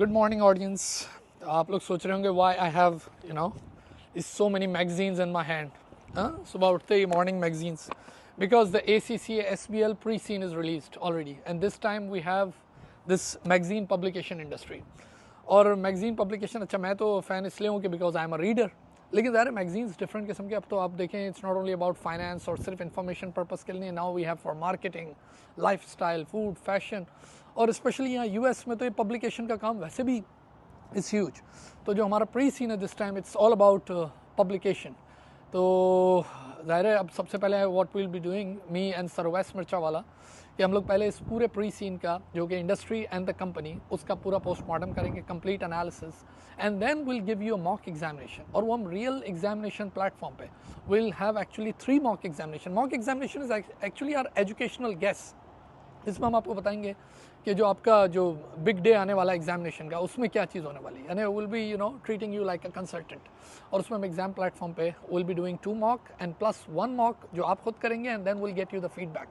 Good morning, audience. आप लोग सोच रहे होंगे why I have is so many magazines in my hand. सुबह उठते ही morning magazines, because the ACCA SBL pre-scene is released already, and this time we have this magazine publication industry. और magazine publication, अच्छा मैं तो fan इसलिए हूँ कि because I am a reader. लेकिन ज़ाहिर magazines different किस्म के, अब तो आप देखें it's not only about finance और सिर्फ information purpose के लिए, now we have for marketing, lifestyle, food, fashion, और स्पेशली यहाँ यूएस में तो ये पब्लिकेशन का काम वैसे भी इज़ ह्यूज. तो जो हमारा प्री सीन है this time it's all about publication. तो ज़ाहिर है अब सबसे पहले what will be doing me and सरवैस मिर्चा वाला कि हम लोग पहले इस पूरे प्री सीन का जो कि इंडस्ट्री एंड द कंपनी उसका पूरा पोस्टमार्टम करेंगे, complete analysis, and then will give you a mock examination. और वो हम रियल एग्जामिनेशन प्लेटफॉर्म पे will have actually 3 mock examination. Mock examination is actually our educational guess. इसमें हम आपको बताएंगे कि जो आपका जो बिग डे आने वाला एग्जामिनेशन का उसमें क्या चीज़ होने वाली है, यानी will be treating you like a consultant. और उसमें हम एग्जाम प्लेटफॉर्म पे will be doing 2 mock and plus 1 mock जो आप खुद करेंगे, and then will get you the feedback.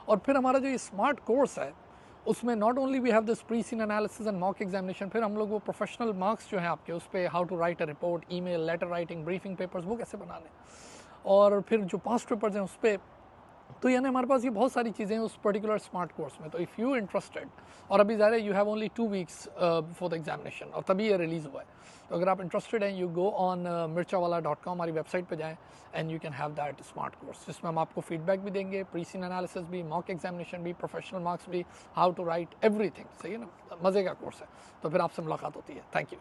और फिर हमारा जो ये स्मार्ट कोर्स है उसमें not only we have this pre seen analysis and mock examination, फिर हम लोग वो प्रोफेशनल मार्क्स जो है आपके उस पर how to write a report, email, letter writing, briefing papers वो कैसे बनाने, और फिर जो पास्ट पेपर्स हैं उस पर. तो यानी हमारे पास ये बहुत सारी चीज़ें हैं उस पर्टिकुलर स्मार्ट कोर्स में. तो इफ़ यू इंटरेस्टेड, और अभी ज़ाहिर है you have only 2 weeks before the examination और तभी ये रिलीज़ हुआ है. तो अगर आप इंटरेस्टेड हैं, यू गो ऑन mirchawala.com, हमारी वेबसाइट पे जाएं, and you can have that smart course जिसमें हम आपको फीडबैक भी देंगे, प्री सीन एनालिसिस भी, मॉक एग्जामिनेशन भी, प्रोफेशनल मार्क्स भी, हाउ टू राइट एवरीथिंग. सही है ना, मज़े का कोर्स है. तो फिर आपसे मुलाकात होती है. Thank you.